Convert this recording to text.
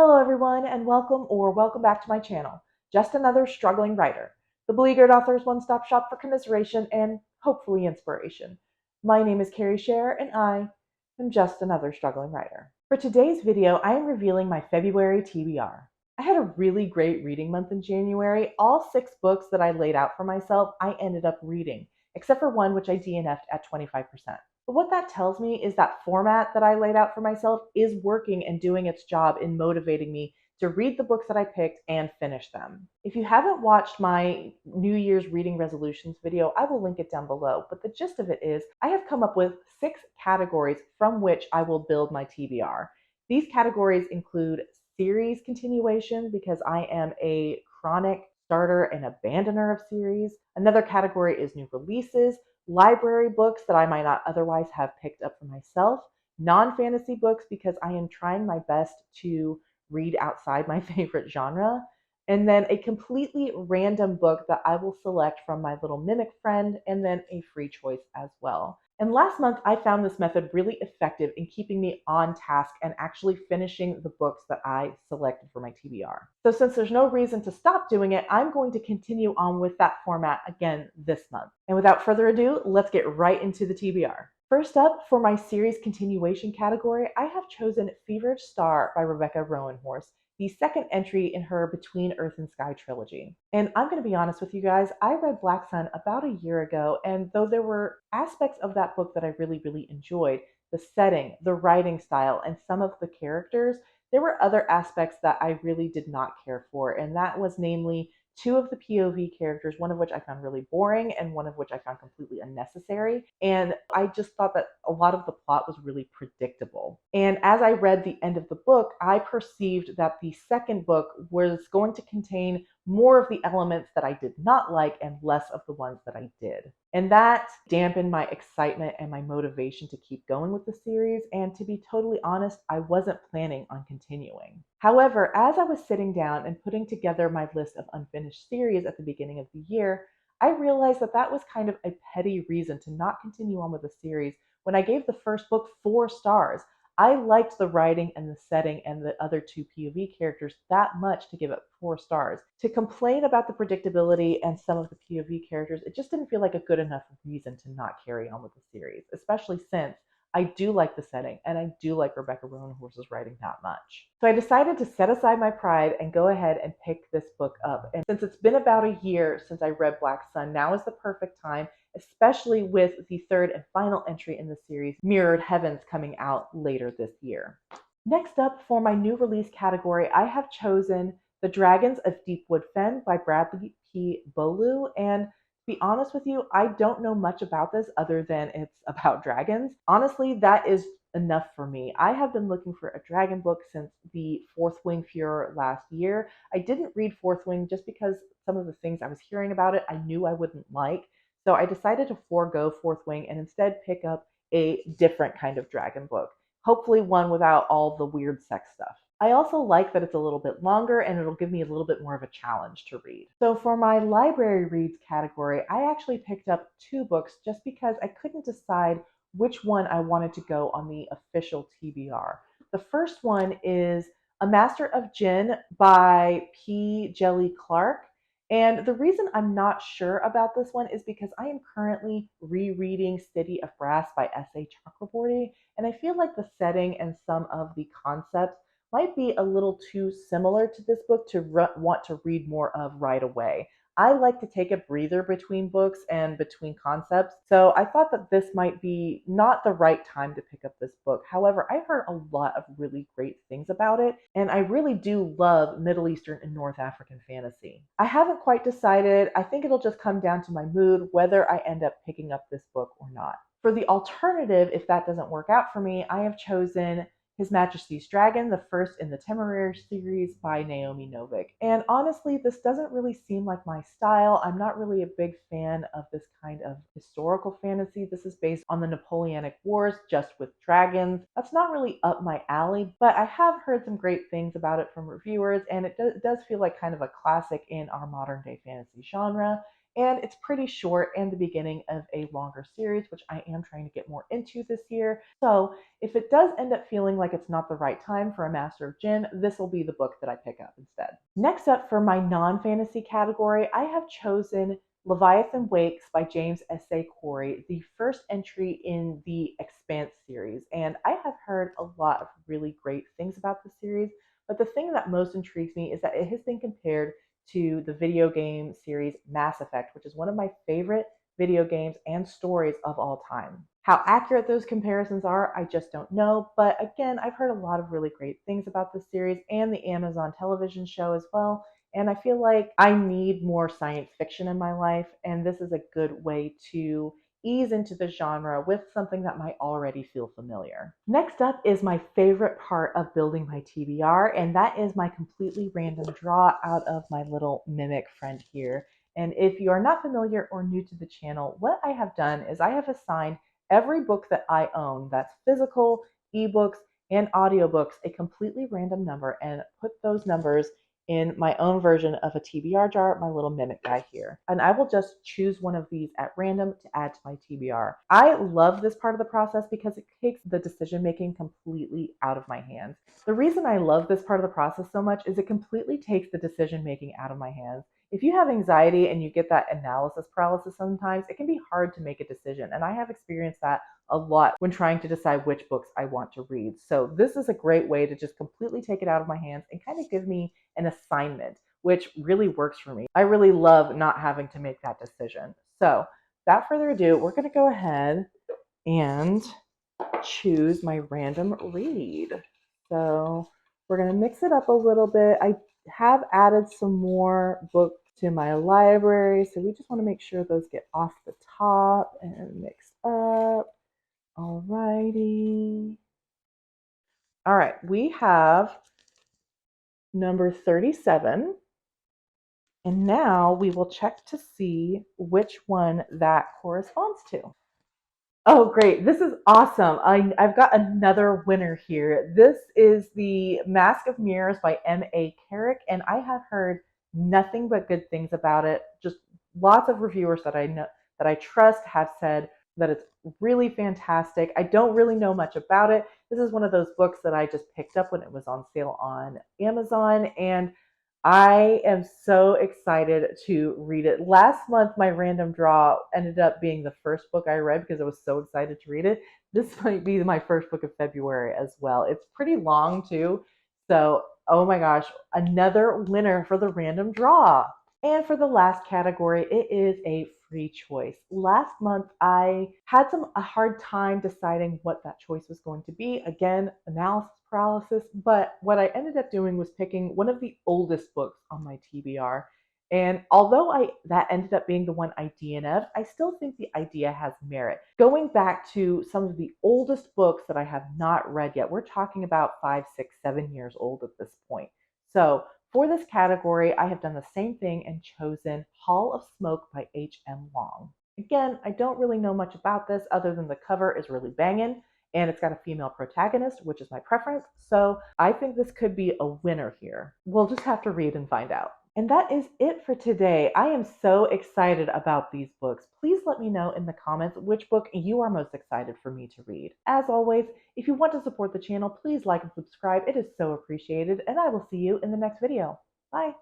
Hello everyone and welcome back to my channel. Just another struggling writer. The Beleaguered Authors one-stop shop for commiseration and hopefully inspiration. My name is Carrie Scher and I am just another struggling writer. For today's video, I am revealing my February TBR. I had a really great reading month in January. All 6 books that I laid out for myself, I ended up reading, except for one which I DNF'd at 25%. But what that tells me is that format that I laid out for myself is working and doing its job in motivating me to read the books that I picked and finish them. If you haven't watched my New Year's reading resolutions video, I will link it down below. But the gist of it is I have come up with 6 categories from which I will build my TBR. These categories include series continuation, because I am a chronic starter and abandoner of series. Another category is new releases, library books that I might not otherwise have picked up for myself, non-fantasy books because I am trying my best to read outside my favorite genre, and then a completely random book that I will select from my little mimic friend, and then a free choice as well. And last month, I found this method really effective in keeping me on task and actually finishing the books that I selected for my TBR. So since there's no reason to stop doing it, I'm going to continue on with that format again this month. And without further ado, let's get right into the TBR. First up, for my series continuation category, I have chosen Feverish Star by Rebecca Roanhorse, the second entry in her Between Earth and Sky trilogy. And I'm going to be honest with you guys, I read Black Sun about a year ago, and though there were aspects of that book that I really enjoyed, the setting, the writing style, and some of the characters, there were other aspects that I really did not care for, and that was namely 2 of the POV characters, one of which I found really boring and one of which I found completely unnecessary. And I just thought that a lot of the plot was really predictable. And as I read the end of the book, I perceived that the second book was going to contain more of the elements that I did not like and less of the ones that I did. And that dampened my excitement and my motivation to keep going with the series, and to be totally honest, I wasn't planning on continuing. However, as I was sitting down and putting together my list of unfinished series at the beginning of the year, I realized that that was kind of a petty reason to not continue on with the series when I gave the first book 4 stars. I liked the writing and the setting and the other 2 POV characters that much to give it 4 stars. To complain about the predictability and some of the POV characters, it just didn't feel like a good enough reason to not carry on with the series, especially since I do like the setting and I do like Rebecca Roanhorse's writing that much. So I decided to set aside my pride and go ahead and pick this book up. And since it's been about a year since I read Black Sun, now is the perfect time, especially with the 3rd and final entry in the series, Mirrored Heavens, coming out later this year. Next up, for my new release category, I have chosen The Dragons of Deepwood Fen by Bradley P. Bolu. And to be honest with you, I don't know much about this other than it's about dragons. Honestly, that is enough for me. I have been looking for a dragon book since the Fourth Wing Furor last year. I didn't read Fourth Wing just because some of the things I was hearing about it I knew I wouldn't like. So I decided to forego Fourth Wing and instead pick up a different kind of dragon book. Hopefully one without all the weird sex stuff. I also like that it's a little bit longer and it'll give me a little bit more of a challenge to read. So for my library reads category, I actually picked up 2 books just because I couldn't decide which one I wanted to go on the official TBR. The first one is A Master of Djinn by P. Djeli Clark. And the reason I'm not sure about this one is because I am currently rereading City of Brass by S.A. Chakraborty, and I feel like the setting and some of the concepts might be a little too similar to this book to want to read more of right away. I like to take a breather between books and between concepts, so I thought that this might be not the right time to pick up this book. However, I've heard a lot of really great things about it, and I really do love Middle Eastern and North African fantasy. I haven't quite decided. I think it'll just come down to my mood whether I end up picking up this book or not. For the alternative, if that doesn't work out for me, I have chosen His Majesty's Dragon, the first in the Temeraire series by Naomi Novik. And honestly, this doesn't really seem like my style. I'm not really a big fan of this kind of historical fantasy. This is based on the Napoleonic Wars, just with dragons. That's not really up my alley, but I have heard some great things about it from reviewers, and it does feel like kind of a classic in our modern day fantasy genre. and it's pretty short and the beginning of a longer series, which I am trying to get more into this year. So if it does end up feeling like it's not the right time for a Master of Djinn, this will be the book that I pick up instead. Next up, for my non-fantasy category, I have chosen Leviathan Wakes by James S.A. Corey, the first entry in the Expanse series. And I have heard a lot of really great things about the series, but the thing that most intrigues me is that it has been compared to the video game series Mass Effect, which is one of my favorite video games and stories of all time. How accurate those comparisons are, I just don't know. But again, I've heard a lot of really great things about this series and the Amazon television show as well. And I feel like I need more science fiction in my life, and this is a good way to ease into the genre with something that might already feel familiar. Next up is my favorite part of building my TBR, and that is my completely random draw out of my little mimic friend here. And if you are not familiar or new to the channel, what I have done is I have assigned every book that I own, that's physical, ebooks, and audiobooks, a completely random number, and put those numbers in my own version of a TBR jar, my little mimic guy here. And I will just choose one of these at random to add to my TBR. I love this part of the process because it takes the decision making completely out of my hands. The reason I love this part of the process so much is it completely takes the decision making out of my hands. If you have anxiety and you get that analysis paralysis sometimes, it can be hard to make a decision. And I have experienced that a lot when trying to decide which books I want to read. So this is a great way to just completely take it out of my hands and kind of give me an assignment, which really works for me. I really love not having to make that decision. So without further ado, we're going to go ahead and choose my random read. So we're going to mix it up a little bit. I have added some more books to my library, so we just want to make sure those get off the top and mixed up. Alrighty. All right, we have number 37. And now we will check to see which one that corresponds to. Oh, great. This is awesome. I've got another winner here. This is the Mask of Mirrors by M.A. Carrick, and I have heard nothing but good things about it. Just lots of reviewers that I know, that I trust, have said that it's really fantastic. I don't really know much about it. This is one of those books that I just picked up when it was on sale on Amazon, and I am so excited to read it. Last month, my random draw ended up being the first book I read because I was so excited to read it. This might be my first book of February as well. It's pretty long too. So, oh my gosh, another winner for the random draw. And for the last category, it is a free choice. Last month, I had a hard time deciding what that choice was going to be. Again, analysis paralysis, but what I ended up doing was picking one of the oldest books on my TBR. And although that ended up being the one I DNF'd, I still think the idea has merit. Going back to some of the oldest books that I have not read yet, we're talking about 5, 6, 7 years old at this point. So for this category, I have done the same thing and chosen Hall of Smoke by H.M. Long. Again, I don't really know much about this other than the cover is really banging and it's got a female protagonist, which is my preference. So I think this could be a winner here. We'll just have to read and find out. And that is it for today. I am so excited about these books. Please let me know in the comments which book you are most excited for me to read. As always, if you want to support the channel, please like and subscribe. It is so appreciated, and I will see you in the next video. Bye.